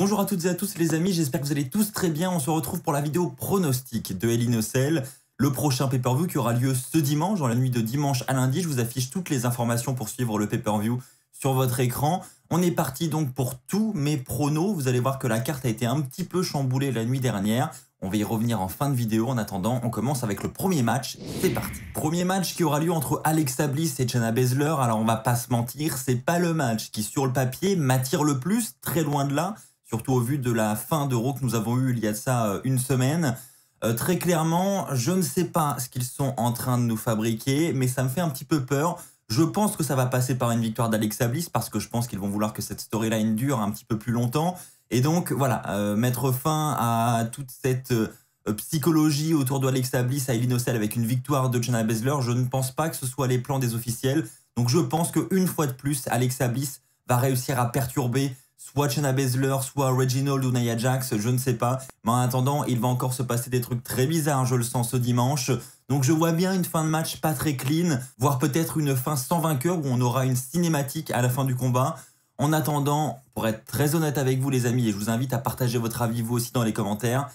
Bonjour à toutes et à tous les amis, j'espère que vous allez tous très bien. On se retrouve pour la vidéo pronostic de Hell in a Cell, le prochain pay-per-view qui aura lieu ce dimanche, dans la nuit de dimanche à lundi. Je vous affiche toutes les informations pour suivre le pay-per-view sur votre écran. On est parti donc pour tous mes pronos. Vous allez voir que la carte a été un petit peu chamboulée la nuit dernière. On va y revenir en fin de vidéo. En attendant, on commence avec le premier match. C'est parti. Premier match qui aura lieu entre Alexa Bliss et Shayna Baszler. Alors on va pas se mentir, c'est pas le match qui sur le papier m'attire le plus, très loin de là. Surtout au vu de la fin d'Euro que nous avons eue il y a de ça une semaine. Très clairement, je ne sais pas ce qu'ils sont en train de nous fabriquer, mais ça me fait un petit peu peur. Je pense que ça va passer par une victoire d'Alexa Bliss, parce que je pense qu'ils vont vouloir que cette storyline dure un petit peu plus longtemps. Et donc, voilà, mettre fin à toute cette psychologie autour d'Alexa Bliss à Hell in a Cell avec une victoire de Shayna Baszler, je ne pense pas que ce soit les plans des officiels. Donc je pense qu'une fois de plus, Alexa Bliss va réussir à perturber soit Shayna Baszler, soit Reginald ou Nia Jax, je ne sais pas. Mais en attendant, il va encore se passer des trucs très bizarres, je le sens, ce dimanche. Donc je vois bien une fin de match pas très clean, voire peut-être une fin sans vainqueur où on aura une cinématique à la fin du combat. En attendant, pour être très honnête avec vous les amis, et je vous invite à partager votre avis vous aussi dans les commentaires,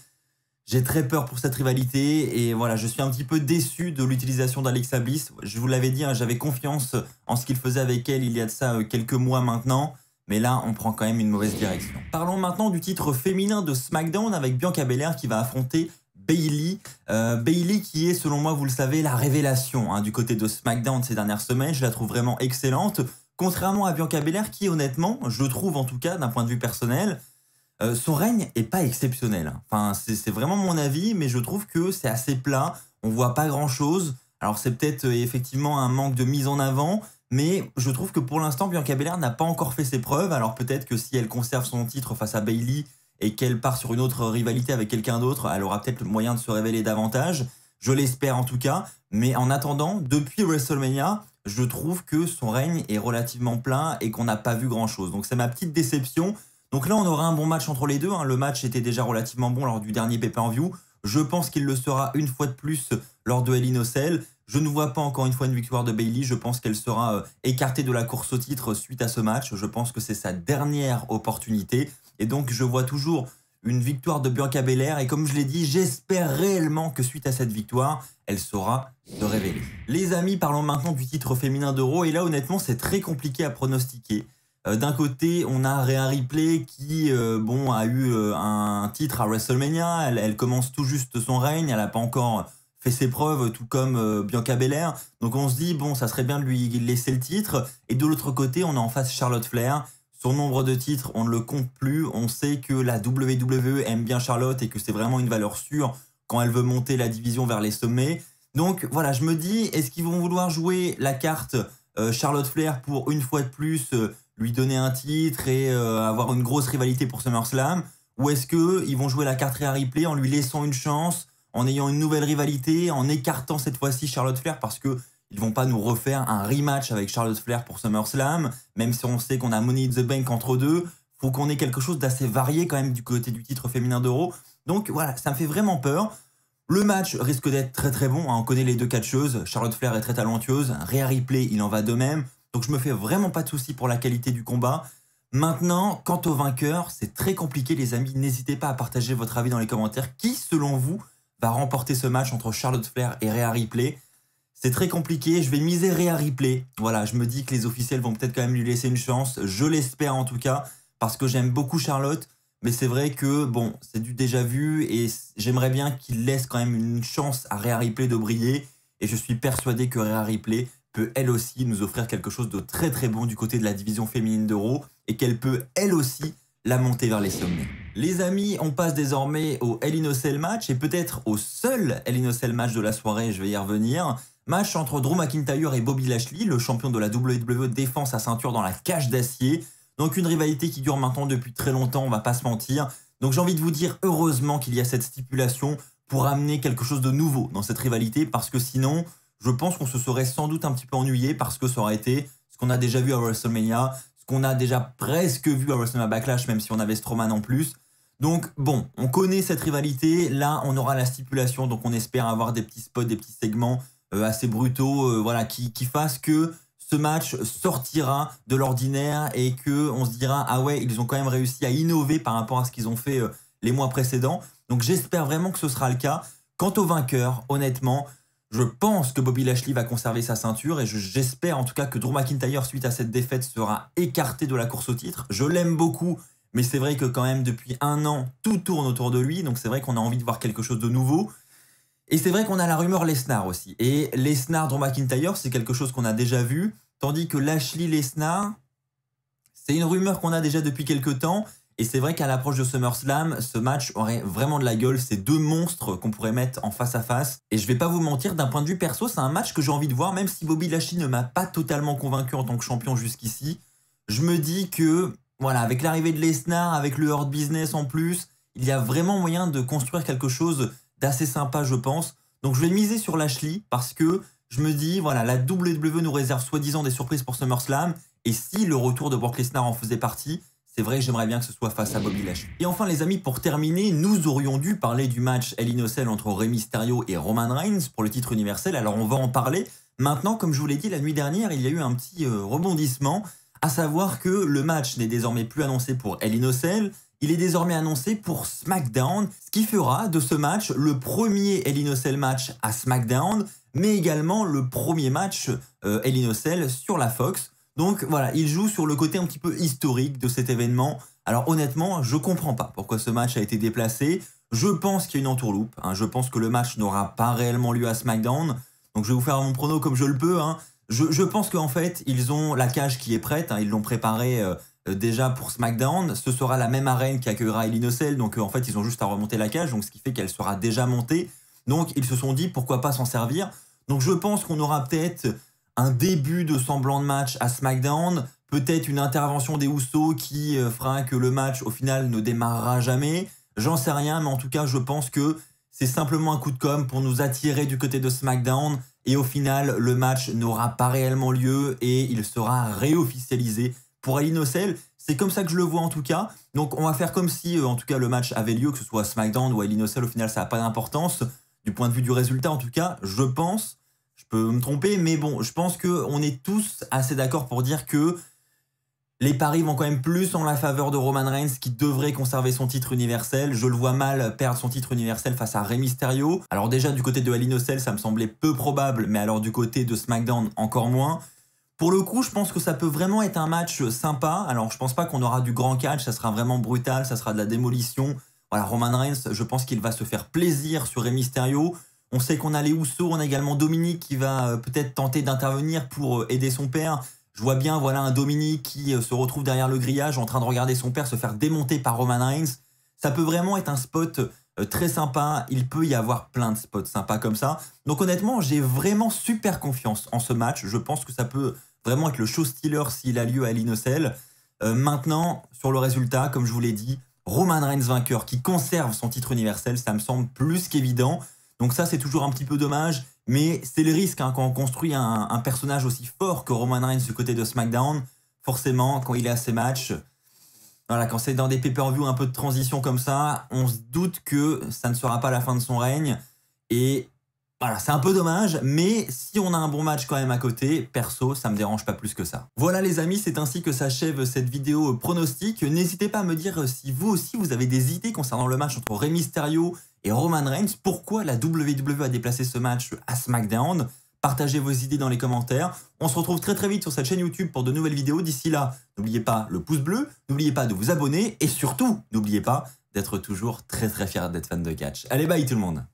j'ai très peur pour cette rivalité et voilà, je suis un petit peu déçu de l'utilisation d'Alexa Bliss. Je vous l'avais dit, hein, j'avais confiance en ce qu'il faisait avec elle il y a de ça quelques mois maintenant. Mais là, on prend quand même une mauvaise direction. Parlons maintenant du titre féminin de SmackDown avec Bianca Belair qui va affronter Bayley. Bayley qui est, selon moi, vous le savez, la révélation du côté de SmackDown ces dernières semaines. Je la trouve vraiment excellente. Contrairement à Bianca Belair qui, honnêtement, je trouve en tout cas, d'un point de vue personnel, son règne est pas exceptionnel. Enfin, c'est vraiment mon avis, mais je trouve que c'est assez plat. On voit pas grand-chose. Alors c'est peut-être effectivement un manque de mise en avant, mais je trouve que pour l'instant, Bianca Belair n'a pas encore fait ses preuves. Alors peut-être que si elle conserve son titre face à Bayley et qu'elle part sur une autre rivalité avec quelqu'un d'autre, elle aura peut-être le moyen de se révéler davantage. Je l'espère en tout cas. Mais en attendant, depuis WrestleMania, je trouve que son règne est relativement plat et qu'on n'a pas vu grand-chose. Donc c'est ma petite déception. Donc là, on aura un bon match entre les deux. Le match était déjà relativement bon lors du dernier pay-per-view. Je pense qu'il le sera une fois de plus lors de Hell in a Cell. Je ne vois pas encore une fois une victoire de Bayley. Je pense qu'elle sera écartée de la course au titre suite à ce match. Je pense que c'est sa dernière opportunité. Et donc, je vois toujours une victoire de Bianca Belair. Et comme je l'ai dit, j'espère réellement que suite à cette victoire, elle saura se révéler. Les amis, parlons maintenant du titre féminin d'Euro. Et là, honnêtement, c'est très compliqué à pronostiquer. D'un côté, on a Rhea Ripley qui a eu un titre à WrestleMania. Elle commence tout juste son règne. Elle n'a pas encore fait ses preuves, tout comme Bianca Belair. Donc on se dit, bon, ça serait bien de lui laisser le titre. Et de l'autre côté, on a en face Charlotte Flair. Son nombre de titres, on ne le compte plus. On sait que la WWE aime bien Charlotte et que c'est vraiment une valeur sûre quand elle veut monter la division vers les sommets. Donc voilà, je me dis, est-ce qu'ils vont vouloir jouer la carte Charlotte Flair pour une fois de plus lui donner un titre et avoir une grosse rivalité pour SummerSlam? Ou est-ce qu'ils vont jouer la carte Rhea Ripley en lui laissant une chance, en ayant une nouvelle rivalité, en écartant cette fois-ci Charlotte Flair parce que ils vont pas nous refaire un rematch avec Charlotte Flair pour SummerSlam, même si on sait qu'on a Money in the Bank entre deux, faut qu'on ait quelque chose d'assez varié quand même du côté du titre féminin d'Euro. Donc voilà, ça me fait vraiment peur. Le match risque d'être très très bon, on connaît les deux catcheuses, Charlotte Flair est très talentueuse, Rhea Ripley il en va de même, donc je me fais vraiment pas de soucis pour la qualité du combat. Maintenant, quant au vainqueur, c'est très compliqué les amis, n'hésitez pas à partager votre avis dans les commentaires. Qui selon vous va remporter ce match entre Charlotte Flair et Rhea Ripley? C'est très compliqué, je vais miser Rhea Ripley. Voilà, je me dis que les officiels vont peut-être quand même lui laisser une chance. Je l'espère en tout cas, parce que j'aime beaucoup Charlotte. Mais c'est vrai que, bon, c'est du déjà vu et j'aimerais bien qu'il laisse quand même une chance à Rhea Ripley de briller. Et je suis persuadé que Rhea Ripley peut elle aussi nous offrir quelque chose de très très bon du côté de la division féminine d'Euro et qu'elle peut elle aussi la monter vers les sommets. Les amis, on passe désormais au Hell in a Cell match et peut-être au seul Hell in a Cell match de la soirée, je vais y revenir. Match entre Drew McIntyre et Bobby Lashley, le champion de la WWE défend sa ceinture dans la cage d'acier. Donc une rivalité qui dure maintenant depuis très longtemps, on va pas se mentir. Donc j'ai envie de vous dire heureusement qu'il y a cette stipulation pour amener quelque chose de nouveau dans cette rivalité parce que sinon, je pense qu'on se serait sans doute un petit peu ennuyé parce que ça aurait été ce qu'on a déjà vu à WrestleMania, ce qu'on a déjà presque vu à WrestleMania Backlash, même si on avait Strowman en plus. Donc bon, on connaît cette rivalité, là on aura la stipulation, donc on espère avoir des petits spots, des petits segments assez brutaux, voilà, qui fassent que ce match sortira de l'ordinaire et que on se dira ah ouais, ils ont quand même réussi à innover par rapport à ce qu'ils ont fait les mois précédents. Donc j'espère vraiment que ce sera le cas. Quant au vainqueur, honnêtement, je pense que Bobby Lashley va conserver sa ceinture et j'espère en tout cas que Drew McIntyre, suite à cette défaite, sera écarté de la course au titre. Je l'aime beaucoup, mais c'est vrai que quand même depuis un an, tout tourne autour de lui. Donc c'est vrai qu'on a envie de voir quelque chose de nouveau. Et c'est vrai qu'on a la rumeur Lesnar aussi. Et Lesnar, Drew McIntyre, c'est quelque chose qu'on a déjà vu. Tandis que Lashley, Lesnar, c'est une rumeur qu'on a déjà depuis quelques temps. Et c'est vrai qu'à l'approche de SummerSlam, ce match aurait vraiment de la gueule. C'est deux monstres qu'on pourrait mettre en face à face. Et je vais pas vous mentir, d'un point de vue perso, c'est un match que j'ai envie de voir. Même si Bobby Lashley ne m'a pas totalement convaincu en tant que champion jusqu'ici. Je me dis que, voilà, avec l'arrivée de Lesnar, avec le Hurt Business en plus, il y a vraiment moyen de construire quelque chose d'assez sympa, je pense. Donc je vais miser sur Lashley parce que je me dis, voilà, la WWE nous réserve soi-disant des surprises pour SummerSlam. Et si le retour de Brock Lesnar en faisait partie, c'est vrai que j'aimerais bien que ce soit face à Bobby Lashley. Et enfin les amis, pour terminer, nous aurions dû parler du match Hell in a Cell entre Rey Mysterio et Roman Reigns pour le titre universel. Alors on va en parler. Maintenant, comme je vous l'ai dit la nuit dernière, il y a eu un petit rebondissement, à savoir que le match n'est désormais plus annoncé pour Hell in a Cell. Il est désormais annoncé pour SmackDown, ce qui fera de ce match le premier Hell in a Cell match à SmackDown, mais également le premier match Hell in a Cell sur la Fox. Donc voilà, il joue sur le côté un petit peu historique de cet événement. Alors honnêtement, je comprends pas pourquoi ce match a été déplacé. Je pense qu'il y a une entourloupe. Je pense que le match n'aura pas réellement lieu à SmackDown. Donc je vais vous faire mon prono comme je le peux. Je pense qu'en fait, ils ont la cage qui est prête. Ils l'ont préparée déjà pour SmackDown. Ce sera la même arène qui accueillera Hell in a Cell. Donc en fait, ils ont juste à remonter la cage. Donc ce qui fait qu'elle sera déjà montée. Donc ils se sont dit pourquoi pas s'en servir. Donc je pense qu'on aura peut-être un début de semblant de match à SmackDown, peut-être une intervention des Usos qui fera que le match au final ne démarrera jamais. J'en sais rien, mais en tout cas, je pense que c'est simplement un coup de com' pour nous attirer du côté de SmackDown. Et au final, le match n'aura pas réellement lieu et il sera réofficialisé pour Hell in a Cell. C'est comme ça que je le vois en tout cas. Donc on va faire comme si en tout cas le match avait lieu, que ce soit SmackDown ou Hell in a Cell, au final ça n'a pas d'importance. Du point de vue du résultat en tout cas, je pense. Je peux me tromper, mais bon, je pense qu'on est tous assez d'accord pour dire que les paris vont quand même plus en la faveur de Roman Reigns qui devrait conserver son titre universel. Je le vois mal perdre son titre universel face à Rey Mysterio. Alors déjà du côté de Hell in a Cell, ça me semblait peu probable, mais alors du côté de SmackDown, encore moins. Pour le coup, je pense que ça peut vraiment être un match sympa. Alors je pense pas qu'on aura du grand catch, ça sera vraiment brutal, ça sera de la démolition. Voilà, Roman Reigns, je pense qu'il va se faire plaisir sur Rey Mysterio. On sait qu'on a les Usos, on a également Dominique qui va peut-être tenter d'intervenir pour aider son père. Je vois bien voilà, un Dominique qui se retrouve derrière le grillage en train de regarder son père se faire démonter par Roman Reigns. Ça peut vraiment être un spot très sympa. Il peut y avoir plein de spots sympas comme ça. Donc honnêtement, j'ai vraiment super confiance en ce match. Je pense que ça peut vraiment être le show stealer s'il a lieu à Hell in a Cell. Maintenant, sur le résultat, comme je vous l'ai dit, Roman Reigns vainqueur qui conserve son titre universel, ça me semble plus qu'évident. Donc ça, c'est toujours un petit peu dommage, mais c'est le risque quand on construit un personnage aussi fort que Roman Reigns du côté de SmackDown. Forcément, quand il est à ses matchs, voilà, quand c'est dans des pay-per-view un peu de transition comme ça, on se doute que ça ne sera pas la fin de son règne. Et voilà, c'est un peu dommage, mais si on a un bon match quand même à côté, perso, ça me dérange pas plus que ça. Voilà les amis, c'est ainsi que s'achève cette vidéo pronostic. N'hésitez pas à me dire si vous aussi vous avez des idées concernant le match entre Rey Mysterio et Roman Reigns. Pourquoi la WWE a déplacé ce match à SmackDown? Partagez vos idées dans les commentaires. On se retrouve très vite sur cette chaîne YouTube pour de nouvelles vidéos. D'ici là, n'oubliez pas le pouce bleu, n'oubliez pas de vous abonner et surtout, n'oubliez pas d'être toujours très fier d'être fan de catch. Allez, bye tout le monde!